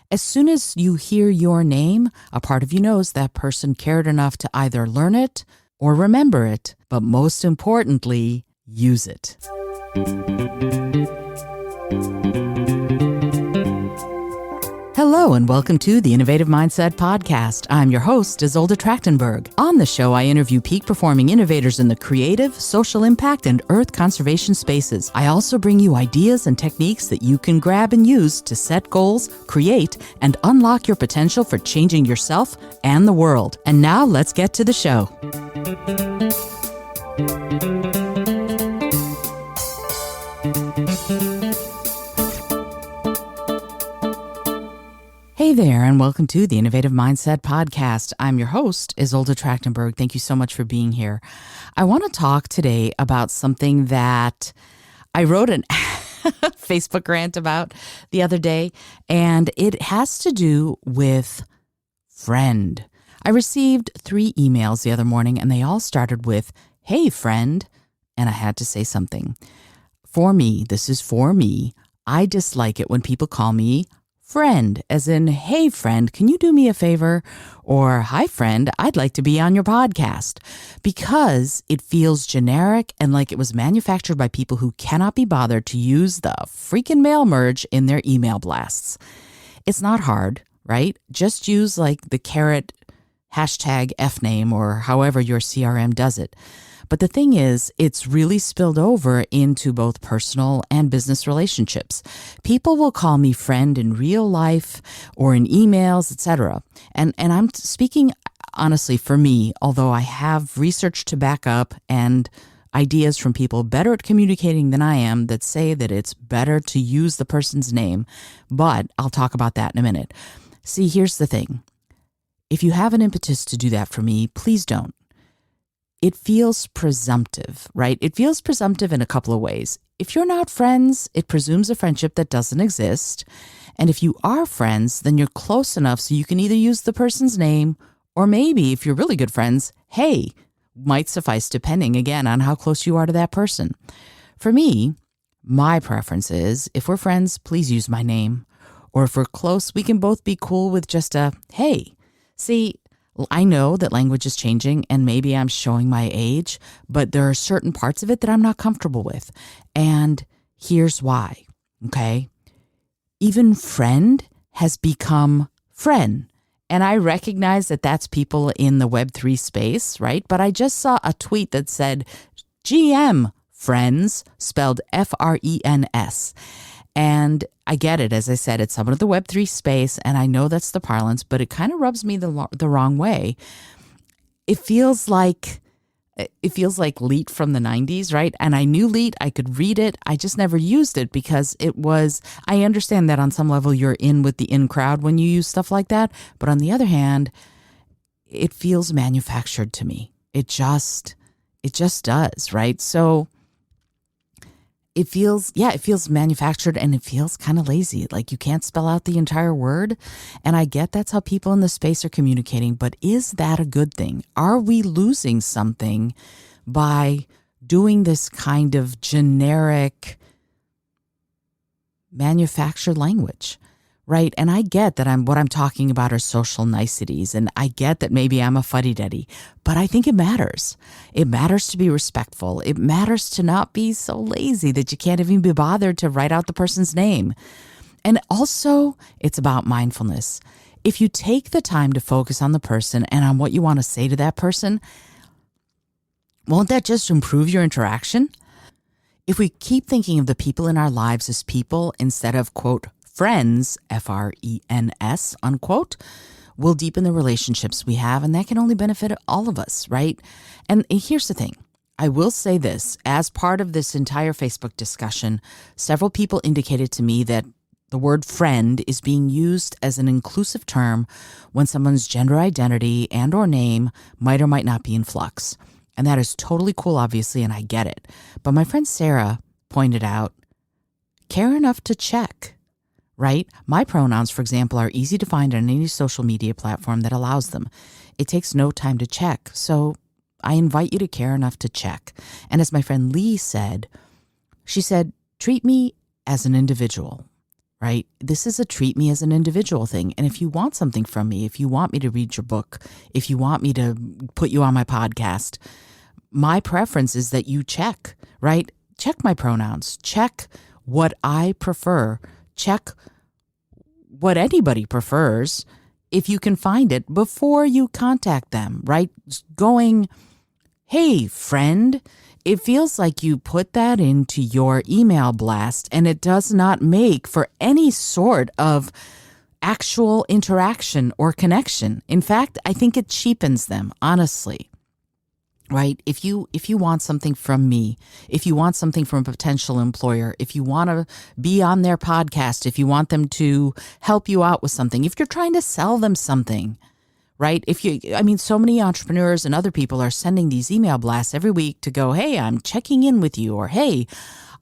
As soon as you hear your name, a part of you knows that person cared enough to either learn it or remember it, but most importantly, use it. Hello and welcome to the Innovative Mindset Podcast. I'm your host, Isolde Trachtenberg. On the show, I interview peak performing innovators in the creative, social impact, and earth conservation spaces. I also bring you ideas and techniques that you can grab and use to set goals, create, and unlock your potential for changing yourself and the world. And now let's get to the show. Hey there, and welcome to the Innovative Mindset Podcast. I'm your host, Isolde Trachtenberg. Thank you so much for being here. I want to talk today about something that I wrote an Facebook rant about the other day, and it has to do with friend. I received 3 emails the other morning, and they all started with, "Hey, friend," and I had to say something. For me, this is for me, I dislike it when people call me friend, as in, "Hey friend, can you do me a favor?" Or, "Hi friend, I'd like to be on your podcast," because it feels generic and like it was manufactured by people who cannot be bothered to use the freaking mail merge in their email blasts. It's not hard, right? Just use like the carrot hashtag FName or however your CRM does it. But the thing is, it's really spilled over into both personal and business relationships. People will call me friend in real life or in emails, etc. And I'm speaking honestly for me, although I have research to back up and ideas from people better at communicating than I am that say that it's better to use the person's name. But I'll talk about that in a minute. See, here's the thing. If you have an impetus to do that for me, please don't. It feels presumptive, right? It feels presumptive in a couple of ways. If you're not friends, it presumes a friendship that doesn't exist. And if you are friends, then you're close enough so you can either use the person's name or maybe, if you're really good friends, hey, might suffice depending, again, on how close you are to that person. For me, my preference is if we're friends, please use my name. Or if we're close, we can both be cool with just a hey. See, I know that language is changing and maybe I'm showing my age, but there are certain parts of it that I'm not comfortable with. And here's why, okay? Even friend has become friend. And I recognize that that's people in the Web3 space, right? But I just saw a tweet that said GM friends, spelled FRENS. And I get it. As I said, it's someone of the Web3 space, and I know that's the parlance, but it kind of rubs me the wrong way. It feels like Leet from the 90s, right? And I knew Leet, I could read it. I just never used it because I understand that on some level you're in with the in crowd when you use stuff like that. But on the other hand, it feels manufactured to me. It just does, right? So it feels manufactured and it feels kind of lazy. Like you can't spell out the entire word. And I get that's how people in the space are communicating, but is that a good thing? Are we losing something by doing this kind of generic manufactured language? Right. And I get that what I'm talking about are social niceties. And I get that maybe I'm a fuddy-duddy, but I think it matters. It matters to be respectful. It matters to not be so lazy that you can't even be bothered to write out the person's name. And also, it's about mindfulness. If you take the time to focus on the person and on what you want to say to that person, won't that just improve your interaction? If we keep thinking of the people in our lives as people instead of, quote, friends, FRENS, unquote, will deepen the relationships we have, and that can only benefit all of us, right? And here's the thing. I will say this. As part of this entire Facebook discussion, several people indicated to me that the word friend is being used as an inclusive term when someone's gender identity and or name might or might not be in flux. And that is totally cool, obviously, and I get it. But my friend Sarah pointed out, care enough to check. Right? My pronouns, for example, are easy to find on any social media platform that allows them. It takes no time to check. So I invite you to care enough to check. And as my friend Lee said, she said, treat me as an individual. right? This is a treat me as an individual thing. And if you want something from me, if you want me to read your book, if you want me to put you on my podcast, my preference is that you check, right? Check my pronouns, check what I prefer, check what anybody prefers if you can find it before you contact them, right? Going, hey, friend, it feels like you put that into your email blast and it does not make for any sort of actual interaction or connection. In fact, I think it cheapens them, honestly. Right? If you want something from me, if you want something from a potential employer, if you want to be on their podcast, if you want them to help you out with something, if you're trying to sell them something, right? So many entrepreneurs and other people are sending these email blasts every week to go, hey, I'm checking in with you, or hey,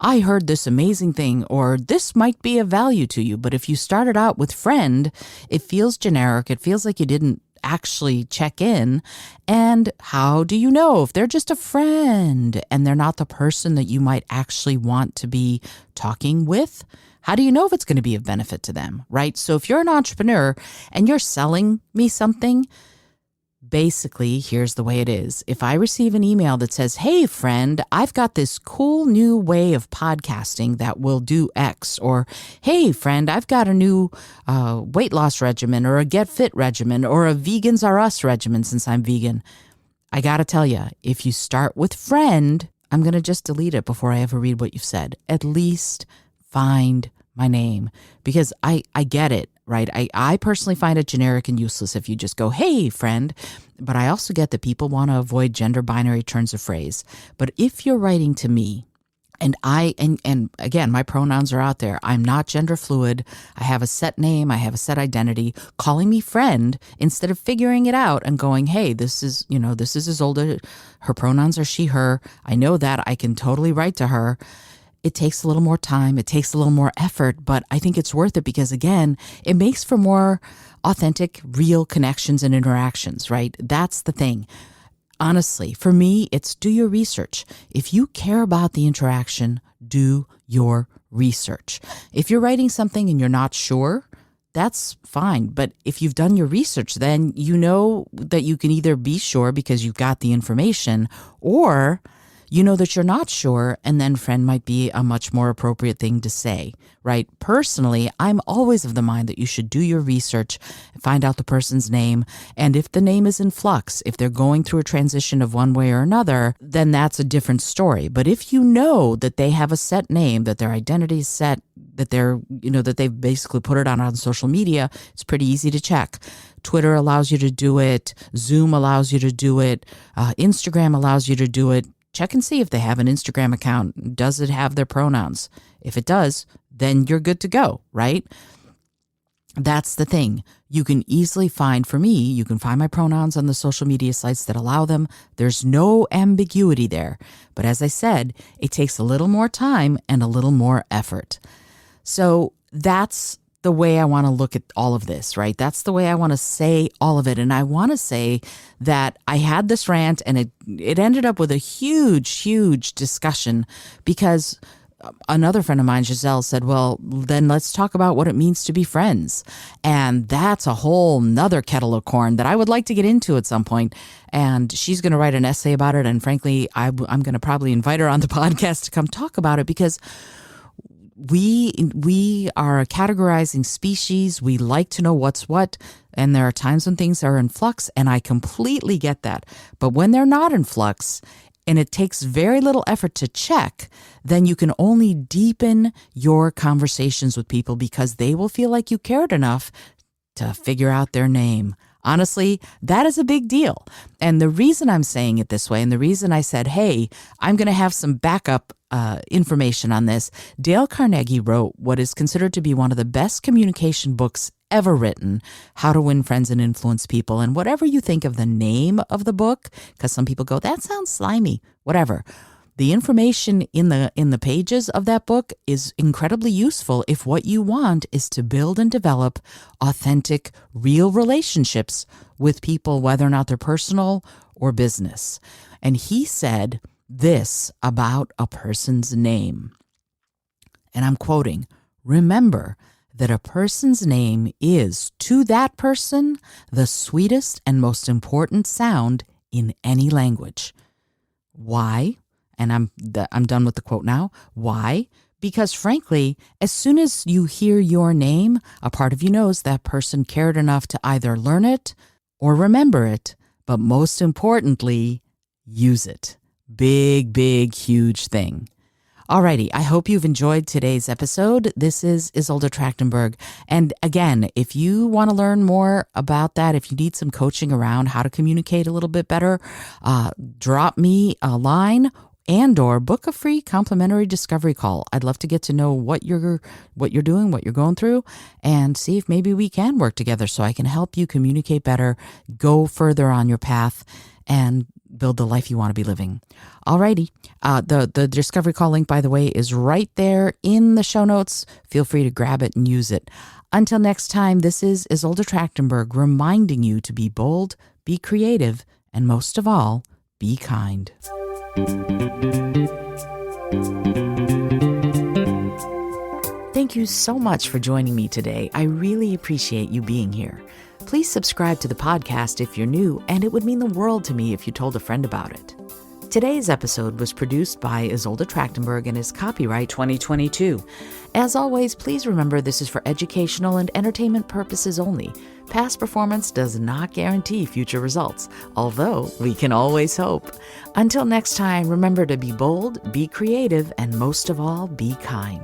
I heard this amazing thing, or this might be of value to you. But if you started out with friend, it feels generic. It feels like you didn't actually check in. And how do you know if they're just a friend and they're not the person that you might actually want to be talking with? How do you know if it's going to be of benefit to them, right? So if you're an entrepreneur and you're selling me something, basically, here's the way it is. If I receive an email that says, hey, friend, I've got this cool new way of podcasting that will do X, or hey, friend, I've got a new weight loss regimen or a get fit regimen or a Vegans Are Us regimen since I'm vegan, I got to tell you, if you start with friend, I'm going to just delete it before I ever read what you've said. At least find my name, because I get it. Right. I personally find it generic and useless if you just go, hey, friend. But I also get that people want to avoid gender binary turns of phrase. But if you're writing to me, and again, my pronouns are out there. I'm not gender fluid. I have a set name. I have a set identity. Calling me friend instead of figuring it out and going, hey, this is Isolde. Her pronouns are she, her. I know that. I can totally write to her. It takes a little more time. It takes a little more effort, but I think it's worth it because, again, it makes for more authentic, real connections and interactions, right? That's the thing. Honestly, for me, it's do your research. If you care about the interaction, do your research. If you're writing something and you're not sure, that's fine. But if you've done your research, then you know that you can either be sure because you've got the information, or you know that you're not sure, and then friend might be a much more appropriate thing to say, right? Personally, I'm always of the mind that you should do your research, find out the person's name, and if the name is in flux, if they're going through a transition of one way or another, then that's a different story. But if you know that they have a set name, that their identity is set, that that they've basically put it on social media, it's pretty easy to check. Twitter allows you to do it. Zoom allows you to do it. Instagram allows you to do it. Check and see if they have an Instagram account. Does it have their pronouns? If it does, then you're good to go, right? That's the thing. You can easily find, for me, you can find my pronouns on the social media sites that allow them. There's no ambiguity there. But as I said, it takes a little more time and a little more effort. So that's the way I want to look at all of this, right? That's the way I want to say all of it. And I want to say that I had this rant and it ended up with a huge, huge discussion because another friend of mine, Giselle, said, well, then let's talk about what it means to be friends. And that's a whole nother kettle of corn that I would like to get into at some point. And she's going to write an essay about it. And frankly, I'm going to probably invite her on the podcast to come talk about it because we are a categorizing species. We like to know what's what. And there are times when things are in flux, and I completely get that. But when they're not in flux, and it takes very little effort to check, then you can only deepen your conversations with people because they will feel like you cared enough to figure out their name. Honestly, that is a big deal. And the reason I'm saying it this way, and the reason I said, hey, I'm going to have some backup information on this, Dale Carnegie wrote what is considered to be one of the best communication books ever written, How to Win Friends and Influence People. And whatever you think of the name of the book, because some people go, that sounds slimy, whatever. The information in the pages of that book is incredibly useful if what you want is to build and develop authentic, real relationships with people, whether or not they're personal or business. And he said this about a person's name, and I'm quoting, "Remember that a person's name is, to that person, the sweetest and most important sound in any language. Why? And I'm done with the quote now. Why? Because frankly, as soon as you hear your name, a part of you knows that person cared enough to either learn it or remember it, but most importantly, use it. Big, big, huge thing. Alrighty, I hope you've enjoyed today's episode. This is Isolde Trachtenberg. And again, if you want to learn more about that, if you need some coaching around how to communicate a little bit better, drop me a line and or book a free complimentary discovery call. I'd love to get to know what you're doing, what you're going through, and see if maybe we can work together so I can help you communicate better, go further on your path, and build the life you want to be living. Alrighty. The discovery call link, by the way, is right there in the show notes. Feel free to grab it and use it. Until next time, this is Isolde Trachtenberg reminding you to be bold, be creative, and most of all, be kind. Thank you so much for joining me today. I really appreciate you being here. Please subscribe to the podcast if you're new, and it would mean the world to me if you told a friend about it. Today's episode was produced by Isolde Trachtenberg and is copyright 2022. As always, please remember this is for educational and entertainment purposes only. Past performance does not guarantee future results, although we can always hope. Until next time, remember to be bold, be creative, and most of all, be kind.